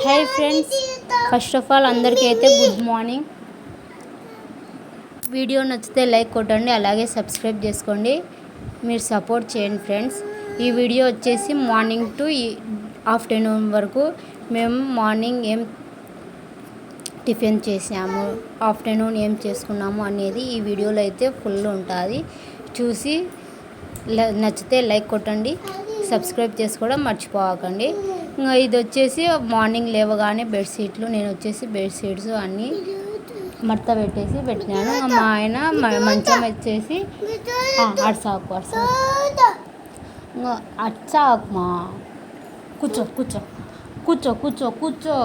Hi friends, first of all అందరికీ అయితే good morning. Video నచ్చితే లైక్ కొట్టండి, అలాగే సబ్స్క్రైబ్ చేసుకోండి. మీరు సపోర్ట్ చేయండి ఫ్రెండ్స్. ఈ వీడియో వచ్చేసి మార్నింగ్ టు ఆఫ్టర్నూన్ వరకు మేము మార్నింగ్ ఏం టిఫిన్ చేసాము, ఆఫ్టర్నూన్ ఏం చేసుకున్నాము అనేది ఈ వీడియోలో అయితే ఫుల్ ఉంటుంది. చూసి నచ్చితే లైక్ కొట్టండి, సబ్స్క్రైబ్ చేసుకోవడం మర్చిపోకండి. ఇంకా ఇది వచ్చేసి మార్నింగ్ లేవగానే బెడ్షీట్లు, నేను వచ్చేసి బెడ్షీట్స్ అన్నీ మడత పెట్టినాను. మా ఆయన మంచం వచ్చేసి అడ్సాకు మా కూర్చో కూర్చో కూర్చో కూర్చో కూర్చో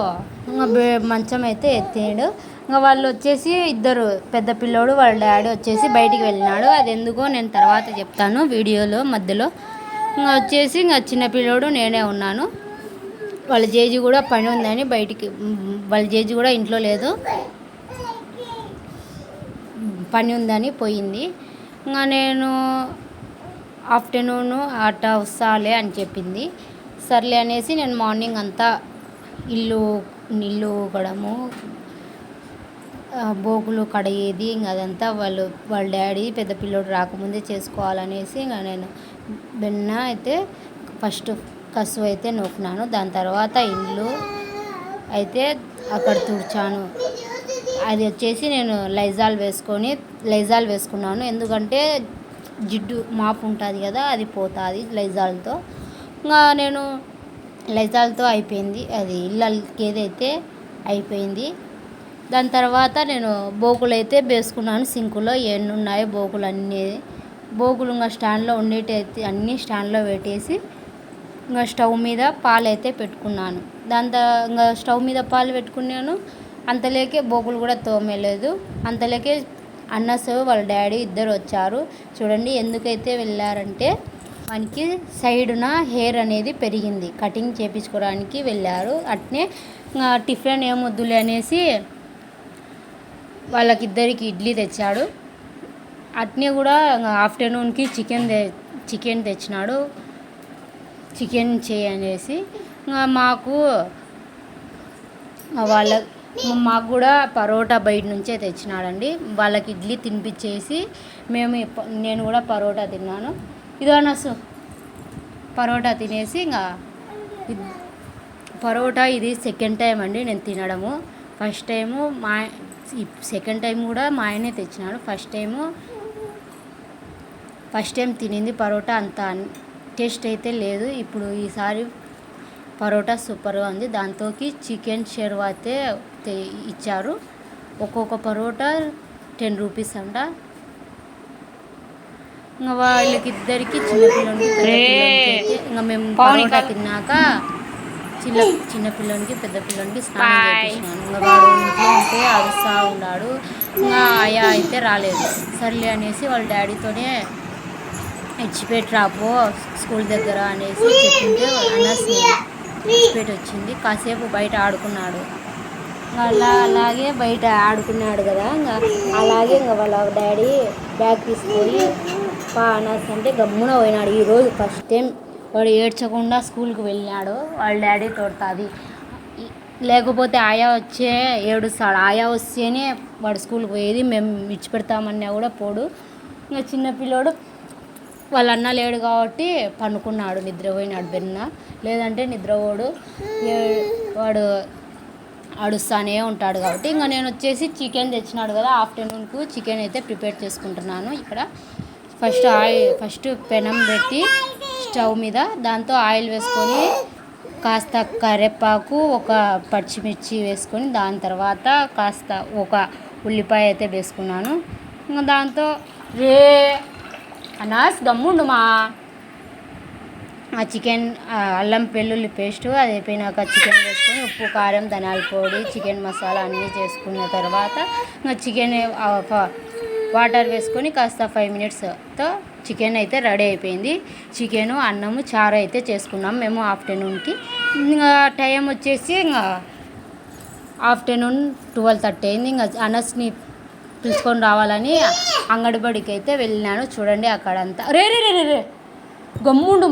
ఇంకా మంచం అయితే ఎత్తాడు. ఇంకా వాళ్ళు వచ్చేసి ఇద్దరు, పెద్ద పిల్లోడు వాళ్ళ డాడీ వచ్చేసి బయటికి వెళ్ళినాడు. అది ఎందుకో నేను తర్వాత చెప్తాను వీడియోలో మధ్యలో. ఇంకా వచ్చేసి ఇంకా చిన్న పిల్లోడు నేనే ఉన్నాను. వాళ్ళ జేజీ కూడా పని ఉందని బయటికి, వాళ్ళ జేజీ కూడా ఇంట్లో లేదు, పని ఉందని పోయింది. ఇంకా నేను ఆఫ్టర్నూన్ అట్టా వస్తాలే అని చెప్పింది. సర్లే అనేసి నేను మార్నింగ్ అంతా ఇల్లు కడము, బోకులు కడిగేది ఇంకా అదంతా వాళ్ళ డాడీ పెద్ద పిల్లోడు రాకముందే చేసుకోవాలనేసి ఇంకా నేను బెన్న అయితే ఫస్ట్ కసువు అయితే నూకినాను. దాని తర్వాత ఇల్లు అయితే అక్కడ తుడిచాను. అది వచ్చేసి నేను లైజాల్ వేసుకున్నాను, ఎందుకంటే జిడ్డు మాపు ఉంటుంది కదా, అది పోతుంది లైజాల్తో. ఇంకా నేను లైజాల్తో అయిపోయింది, అది ఇళ్ళకేదైతే అయిపోయింది. దాని తర్వాత నేను బోకులు అయితే వేసుకున్నాను. సింకులో ఎన్ని ఉన్నాయో బోకులు ఇంకా స్టాండ్లో ఉండేటైతే అన్నీ స్టాండ్లో పెట్టేసి ఇంకా స్టవ్ మీద పాలు అయితే పెట్టుకున్నాను. ఇంకా స్టవ్ మీద పాలు పెట్టుకున్నాను. అంతలోకే బోకులు కూడా తోమలేదు. అంతలోకే అన్నసు వాళ్ళ డాడీ ఇద్దరు వచ్చారు. చూడండి ఎందుకైతే వెళ్ళారంటే మనకి సైడున హెయిర్ అనేది పెరిగింది, కటింగ్ చేయించుకోవడానికి వెళ్ళారు. అట్నే టిఫిన్ ఏమొద్దులే అనేసి వాళ్ళకిద్దరికి ఇడ్లీ తెచ్చాడు. అట్నే కూడా ఆఫ్టర్నూన్కి చికెన్ తెచ్చినాడు, చికెన్ చేయనేసి. మాకు కూడా పరోటా బయట నుంచే తెచ్చినాడండి. వాళ్ళకి ఇడ్లీ తినిపించేసి నేను కూడా పరోటా తిన్నాను. ఇదో నసు పరోటా తినేసి ఇంకా పరోటా ఇది సెకండ్ టైం అండి నేను తినడము. సెకండ్ టైం కూడా మా ఆయనే తెచ్చినాడు. ఫస్ట్ టైం తినింది పరోటా అంత టేస్ట్ అయితే లేదు. ఇప్పుడు ఈసారి పరోటా సూపర్గా ఉంది. దాంతోకి చికెన్ షెర్వా అయితే ఇచ్చారు. ఒక్కొక్క పరోటా 10 రూపీస్ అంట. ఇంకా వాళ్ళకిద్దరికి చిన్నపిల్లలకి అయితే ఇంకా మేము పరోటా తిన్నాక చిన్నపిల్లలకి పెద్ద పిల్లలకి స్నానం చేయించినాను. ఇంకా వాడు ఇంట్లో ఉంటే అరుస్తూ ఉన్నాడు. ఇంకా ఆయా అయితే రాలేదు. సర్లే అనేసి వాళ్ళ డాడీతోనే ఇచ్చిపెట్టి రాపో స్కూల్ దగ్గర అనేసి చెప్పింటే అన్నస్ ఇచ్చిపెట్టి వచ్చింది. కాసేపు బయట ఆడుకున్నాడు. అలాగే బయట ఆడుకున్నాడు కదా, అలాగే ఇంకా వాళ్ళ డాడీ బ్యాగ్ తీసుకొని అన్నస్ అంటే గమ్మున పోయినాడు. ఈరోజు ఫస్ట్ టైం వాడు ఏడ్చకుండా స్కూల్కి వెళ్ళినాడు. వాళ్ళ డాడీ తోడుతుంది, లేకపోతే ఆయా వచ్చే ఏడుస్తాడు. ఆయా వస్తేనే వాడు స్కూల్కి పోయేది. మేము ఇచ్చిపెడతామన్నా కూడా పోడు. ఇంకా చిన్నపిల్లోడు వాళ్ళ అన్న లేడు కాబట్టి పనుకున్నాడు, నిద్రపోయినాడు బెన్న. లేదంటే నిద్రపోడు, వాడు అడుస్తూనే ఉంటాడు కాబట్టి. ఇంకా నేను వచ్చేసి చికెన్ తెచ్చినాడు కదా, ఆఫ్టర్నూన్కు చికెన్ అయితే ప్రిపేర్ చేసుకుంటున్నాను. ఇక్కడ ఫస్ట్ పెనం పెట్టి స్టవ్ మీద దాంతో ఆయిల్ వేసుకొని కాస్త కరివేపాకు, ఒక పచ్చిమిర్చి వేసుకొని దాని తర్వాత కాస్త ఒక ఉల్లిపాయ అయితే వేసుకున్నాను. ఇంకా దాంతో అనాస్ గమ్ముండు ఆ చికెన్ అల్లం వెల్లుల్లి పేస్టు అది అయిపోయినాక చికెన్ వేసుకొని ఉప్పు కారం ధనియాల పొడి చికెన్ మసాలా అన్నీ చేసుకున్న తర్వాత ఇంకా చికెన్ వాటర్ వేసుకొని కాస్త 5 మినిట్స్తో చికెన్ అయితే రెడీ అయిపోయింది. చికెను అన్నము చారు అయితే చేసుకున్నాం మేము ఆఫ్టర్నూన్కి. ఇంకా టైం వచ్చేసి ఇంకా ఆఫ్టర్నూన్ 12:30 అయింది. ఇంకా అనస్ని పిలుచుకొని రావాలని అంగడిబడికి అయితే వెళ్ళినాను. చూడండి అక్కడంతా రే గమ్ముండు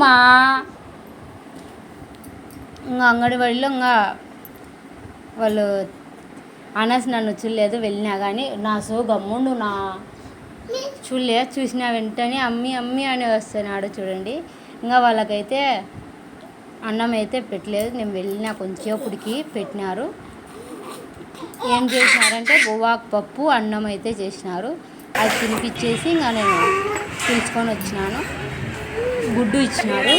ఇంకా అంగడిబడిలో ఇంకా వాళ్ళు అనస్ నన్ను చూడలేదు, వెళ్ళినా కానీ నా గమ్ముండు నా చూసిన వెంటనే అమ్మి అమ్మి అని వస్తున్నాడు చూడండి. ఇంకా వాళ్ళకైతే అన్నం అయితే పెట్టలేదు, నేను వెళ్ళిన కొంచెంసేపటికి పెట్టినారు. ఏం చేసినారంటే గోవాకు పప్పు అన్నం అయితే చేసినారు. అది తినిపించేసి ఇంకా నేను పిలుచుకొని వచ్చినాను. గుడ్డు ఇచ్చినారు.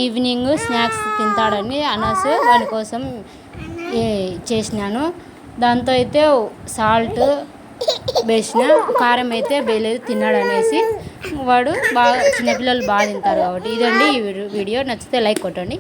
ఈవినింగ్ స్నాక్స్ తింటాడని అనస్ వాడి కోసం చేసినాను. దాంతో అయితే సాల్ట్ వేసిన, కారం అయితే వేయలేదు తిన్నాడు అనేసి. వాడు బాగా చిన్నపిల్లలు బాగా తింటారు కాబట్టి. ఇదండి ఈ వీడియో. నచ్చితే లైక్ కొట్టండి.